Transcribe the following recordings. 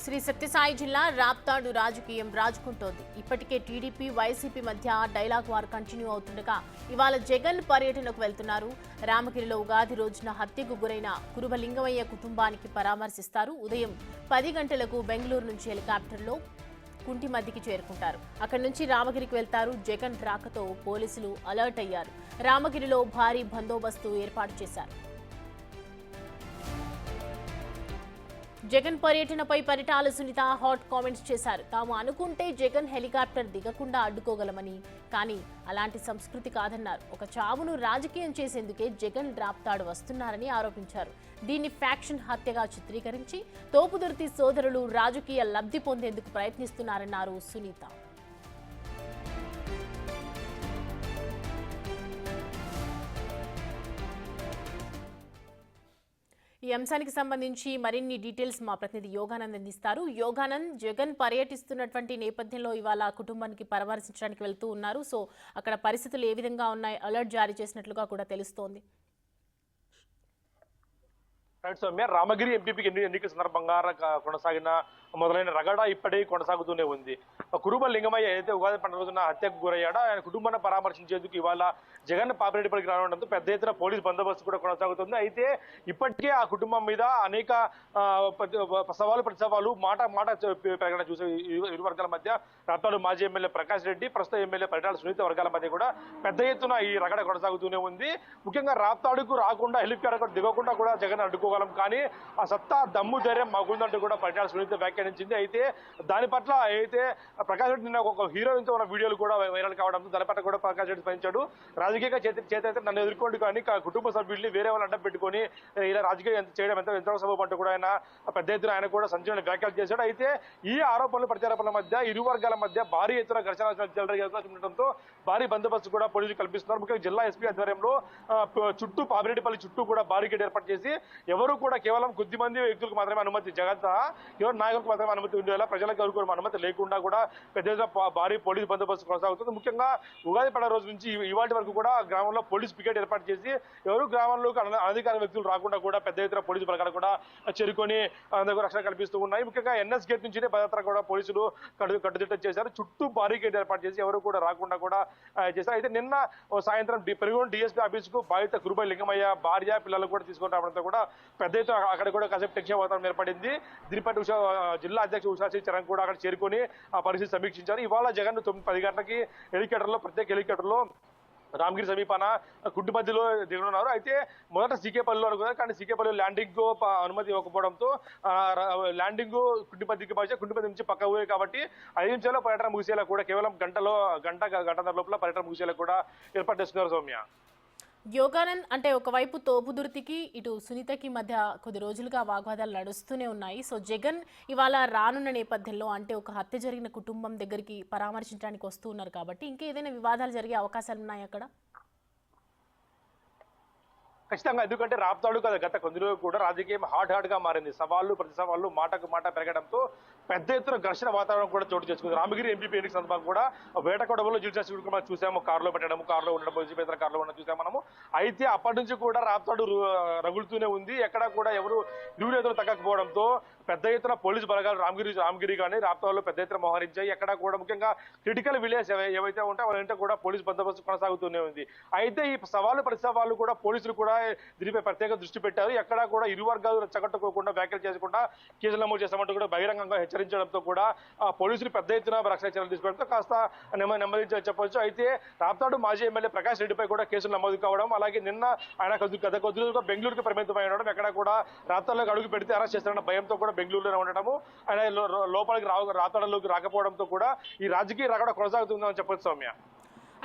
శ్రీ సత్యసాయి జిల్లా రాప్తాడు రాజకీయం రాజుకుంటోంది. ఇప్పటికే టీడీపీ వైసీపీ మధ్య డైలాగ్ వార్ కంటిన్యూ అవుతుండగా ఇవాళ జగన్ పర్యటనకు వెళ్తున్నారు. రామగిరిలో ఉగాది రోజున హత్యకు గురైన కురుబలింగమయ్య కుటుంబానికి పరామర్శిస్తారు. ఉదయం 10 గంటలకు బెంగళూరు నుంచి హెలికాప్టర్లో కుంటిమద్దికి చేరుకుంటారు. అక్కడి నుంచి రామగిరికి వెళ్తారు. జగన్ రాకతో పోలీసులు అలర్ట్ అయ్యారు. రామగిరిలో భారీ బందోబస్తు ఏర్పాటు చేశారు. జగన్ పర్యటనపై పరిటాల సునీత హాట్ కామెంట్స్ చేశారు. తాము అనుకుంటే జగన్ హెలికాప్టర్ దిగకుండా అడ్డుకోగలమని, కానీ అలాంటి సంస్కృతి కాదన్నారు. ఒక చావును రాజకీయం చేసేందుకే జగన్ రాప్తాడు వస్తున్నారని ఆరోపించారు. దీన్ని ఫ్యాక్షన్ హత్యగా చిత్రీకరించి తోపుదుర్తి సోదరులు రాజకీయ లబ్ధి పొందేందుకు ప్రయత్నిస్తున్నారన్నారు సునీత. ఈ అంశానికి సంబంధించి మరిన్ని డీటెయిల్స్ మా ప్రతినిధి యోగానంద్ అందిస్తారు. యోగానంద్, జగన్ పర్యటిస్తున్నటువంటి నేపథ్యంలో ఇవాళ కుటుంబానికి పరామర్శించడానికి వెళ్తూ ఉన్నారు. సో అక్కడ పరిస్థితులు ఏ విధంగా ఉన్నాయి? అలర్ట్ జారీ చేసినట్లుగా కూడా తెలుస్తోంది. సౌమ్య, రామగిరి ఎంపీపీకి ఎన్నికల సందర్భంగా కొనసాగిన మొదలైన రగడ ఇప్పటికీ కొనసాగుతూనే ఉంది. కురుబ లింగమయ్య ఏదైతే ఉగాది పండుగ రోజున హత్యకు గురయ్యాడో ఆయన కుటుంబాన్ని పరామర్శించేందుకు ఇవాళ జగన్ పాపిరెడ్డిపల్లికి రావడంతో పెద్ద ఎత్తున పోలీసు బందోబస్తు కూడా కొనసాగుతుంది. అయితే ఇప్పటికే ఆ కుటుంబం మీద అనేక ప్రతి సవాలు మాట ప్రకటన చూసే ఇరు వర్గాల మధ్య రాప్తాడు మాజీ ఎమ్మెల్యే ప్రకాష్ రెడ్డి, ప్రస్తుత ఎమ్మెల్యే పరిటాల సునీత వర్గాల మధ్య కూడా పెద్ద ఎత్తున ఈ రగడ కొనసాగుతూనే ఉంది. ముఖ్యంగా రాప్తాడుకు రాకుండా హెలికాప్టర్ దిగకుండా కూడా జగన్ అడ్డుకోగలం, కానీ ఆ సత్తా దమ్ము ధైర్యం మాకుందంటూ కూడా పరిటాల సునీత వ్యాఖ్యానించింది. అయితే దాని పట్ల అయితే ప్రకాష్ రెడ్డి నిన్న ఒక హీరోయిన్తో ఉన్న వీడియోలు కూడా వైరల్ కావడంతో దాని పట్ల కూడా ప్రకాష్ రెడ్డి స్పందించాడు. రాజకీయంగా చేతైతే నన్ను ఎదుర్కోండి, కానీ కుటుంబ సభ్యుల్ని వేరే వాళ్ళు అడ్డం పెట్టుకొని ఇలా రాజకీయం చేయడం ఎంత సబబు అంటూ కూడా ఆయన పెద్ద ఎత్తున ఆయన కూడా సంచలన వ్యాఖ్యలు చేశాడు. అయితే ఈ ఆరోపణలు ప్రత్యారోపణల మధ్య ఇరు వర్గాల మధ్య భారీ ఎత్తున ఘర్షణ ఉండటంతో భారీ బందోబస్తు కూడా పోలీసులు కల్పిస్తున్నారు. ముఖ్యంగా జిల్లా ఎస్పీ ఆధ్వర్యంలో చుట్టూ పాపిరెడ్డిపల్లి చుట్టూ కూడా బారికేడ్ ఏర్పాటు చేసి ఎవరు కూడా కేవలం కొద్ది మంది వ్యక్తులకు మాత్రమే అనుమతి, జగత్ ఎవరు నాయకులకు మాత్రమే అనుమతి ఉండేలా ప్రజలకు ఎవరికి అనుమతి లేకుండా కూడా పెద్ద భారీ పోలీసు బందోబస్తు కొనసాగుతుంది. ముఖ్యంగా ఉగాది పండుగ రోజు నుంచి ఇవాటి వరకు కూడా గ్రామంలో పోలీస్ పికెట్ ఏర్పాటు చేసి ఎవరు గ్రామంలోకి అనధికార వ్యక్తులు రాకుండా కూడా పెద్ద ఎత్తున పోలీసు బలగాలు కూడా చేరుకొని రక్షణ కల్పిస్తూ ఉన్నాయి. ముఖ్యంగా ఎన్ఎస్ గేట్ నుంచినే భద్రత కూడా పోలీసులు కట్టుదిట్టం చేశారు. చుట్టూ భారీకేడ్ ఏర్పాటు చేసి ఎవరు కూడా రాకుండా కూడా చేశారు. అయితే నిన్న సాయంత్రం పెరుగోడు డిఎస్పీ ఆఫీస్ కు బాధిత కురుబ లింగమయ్య భార్య పిల్లలు కూడా తీసుకొని రావడంతో కూడా పెద్ద ఎత్తున అక్కడ కూడా కాసేపు టెన్షన్ వాతావరణం ఏర్పడింది. దీనిపై జిల్లా అధ్యక్షుడు ఉషాశ్రీ చరణ్ కూడా అక్కడ చేరుకొని ఆ పరిస్థితి సమీక్షించారు. ఇవాళ జగన్ 9-10 గంటలకి ప్రత్యేక హెలికాప్టర్లో రామగిరి సమీపాన గుడ్డు మధ్యలో దిగనున్నారు. అయితే మొదట సీకేపల్లిలో అనుకున్నారు, కానీ సీకేపల్లి ల్యాండింగ్ అనుమతి ఇవ్వకపోవడంతో ల్యాండింగ్ కుంటిపద్ది నుంచి పక్క ఊరే కాబట్టి 5 నిమిషాల్లో పర్యటన ముగిసేలా కూడా కేవలం గంటన్నర లోపల పర్యటన ముగిసేలా కూడా ఏర్పాటు చేస్తున్నారు. సౌమ్య, యోగానంద్, అంటే ఒకవైపు తోపుదుర్తికి ఇటు సునీతకి మధ్య కొద్ది రోజులుగా వాగ్వాదాలు నడుస్తూనే ఉన్నాయి. సో జగన్ ఇవాళ రానున్న నేపథ్యంలో, అంటే ఒక హత్య జరిగిన కుటుంబం దగ్గరికి పరామర్శించడానికి వస్తూ ఉన్నారు కాబట్టి ఇంకేదైనా వివాదాలు జరిగే అవకాశాలు ఉన్నాయి అక్కడ? ఖచ్చితంగా, ఎందుకంటే రాప్తాడు కదా గత కొన్ని రోజులు కూడా రాజకీయం హాట్ గా మారింది. సవాళ్లు ప్రతి సవాళ్లు మాటకు మాట పెరగడంతో పెద్ద ఎత్తున ఘర్షణ వాతావరణం కూడా చోటు చేసుకుంది. రామగిరి ఎంపీపీ ఎన్నిక సందర్భంగా కూడా వేటకొడవలో మనం చూసాము, కారులో పెట్టడం, కారులో ఉండడం, పోలీసు కారులో ఉండడం చూసాము మనము. అయితే అప్పటి నుంచి కూడా రాప్తాడు రగులుతూనే ఉంది. ఎక్కడా కూడా ఎవరు ఇరువురేతులు తగ్గకపోవడంతో పెద్ద ఎత్తున పోలీసు బలగాలు రామగిరి కానీ రాప్తాడులో పెద్ద ఎత్తున మోహరించాయి. ఎక్కడ కూడా ముఖ్యంగా క్రిటికల్ విలేజ్ ఏవైతే ఉంటాయో వాళ్ళంటే కూడా పోలీసు బందోబస్తు కొనసాగుతూనే ఉంది. అయితే ఈ సవాళ్ళు ప్రతి సవాళ్ళు కూడా పోలీసులు కూడా దీనిపై ప్రత్యేక దృష్టి పెట్టారు. ఎక్కడా కూడా ఇరు వర్గాలు రెచ్చగొట్టుకోకుండా వ్యాఖ్యలు చేయకుండా కేసులు నమోదు చేస్తామంటూ కూడా బహిరంగంగా హెచ్చరించడంతో కూడా పోలీసులు పెద్ద ఎత్తున రక్షణ చర్యలు తీసుకోవడంతో కాస్త నెమ్మది చెప్పవచ్చు. అయితే రాప్తాడు మాజీ ఎమ్మెల్యే ప్రకాష్ రెడ్డిపై కూడా కేసులు నమోదు కావడం, అలాగే నిన్న ఆయన గత కొద్ది రోజులుగా బెంగళూరుకు పరిమితమై ఉండడం, ఎక్కడ కూడా రాప్తాడులోకి అడుగు పెడితే అరెస్ట్ చేస్తారన్న భయంతో కూడా బెంగళూరులోనే ఉండటము, ఆయన లోపలికి రాప్తాడులోకి రాకపోవడంతో కూడా ఈ రాజకీయ రగడ కొనసాగుతుందని చెప్పొచ్చు. సౌమ్య,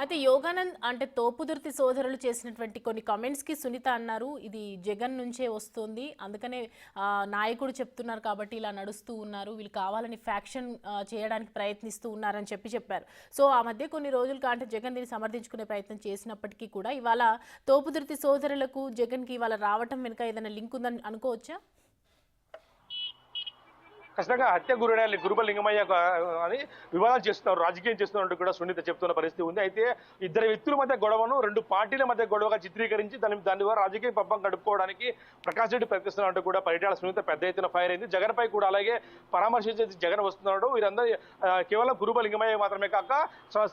అయితే యోగానంద్, అంటే తోపుదుర్తి సోదరులు చేసినటువంటి కొన్ని కామెంట్స్కి సునీత అన్నారు ఇది జగన్ నుంచే వస్తుంది, అందుకనే నాయకుడు చెప్తున్నారు కాబట్టి ఇలా నడుస్తూ ఉన్నారు, వీళ్ళు కావాలని ఫ్యాక్షన్ చేయడానికి ప్రయత్నిస్తూ ఉన్నారని చెప్పారు. సో ఆ మధ్య కొన్ని రోజులుగా అంటే జగన్ దీన్ని సమర్థించుకునే ప్రయత్నం చేసినప్పటికీ కూడా ఇవాళ తోపుదుర్తి సోదరులకు జగన్కి ఇవాళ రావటం వెనుక ఏదైనా లింక్ ఉందని అనుకోవచ్చా? ఖచ్చితంగా హత్య గురైన గురుబల లింగమయ్య అని వివాదాలు చేస్తున్నారు, రాజకీయం చేస్తున్నట్టు కూడా సునీత చెప్తున్న పరిస్థితి ఉంది. అయితే ఇద్దరు వ్యక్తుల మధ్య గొడవను 2 పార్టీల మధ్య గొడవగా చిత్రీకరించి దాని ద్వారా రాజకీయ పబ్బం గడుపుకోవడానికి ప్రకాష్ రెడ్డి ప్రయత్నిస్తున్నట్టు కూడా పరిటాల సునీత పెద్ద ఎత్తున ఫైర్ అయింది. జగన్ పై కూడా అలాగే పరామర్శించే జగన్ వస్తున్నాడు. వీరందరూ కేవలం గురుబల లింగమయ్య మాత్రమే కాక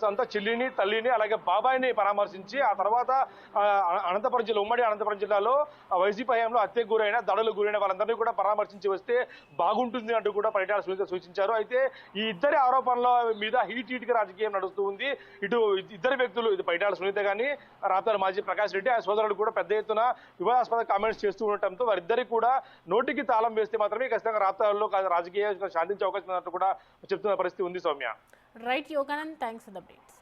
సొంత చెల్లిని, తల్లిని, అలాగే బాబాయిని పరామర్శించి ఆ తర్వాత అనంతపురం జిల్లా, ఉమ్మడి అనంతపురం జిల్లాలో వైసీపీ హయాంలో హత్యకు గురైన, దాడులకు గురైన వాళ్ళందరినీ కూడా పరామర్శించి వస్తే బాగుంటుంది అంటూ కూడా పరిటాల సునీత సూచించారు. అయితే ఈ ఇద్దరి ఆరోపణల మీద హీట్ గా రాజకీయం నడుస్తూ ఉంది. ఇటు ఇద్దరు వ్యక్తులు, ఇది పరిటాల సునీత గానీ, రాప్తాడు మాజీ ప్రకాష్ రెడ్డి ఆ సోదరుడు కూడా పెద్ద ఎత్తున వివాదాస్పద కామెంట్స్ చేస్తూ ఉండటంతో వారిద్దరికి కూడా నోటికి తాళం వేస్తే మాత్రమే ఖచ్చితంగా రాప్తాడులో రాజకీయ శాంతించే అవకాశం ఉన్నట్టు కూడా చెప్తున్న పరిస్థితి ఉంది. Soumya. Right Yoganand, thanks for the updates.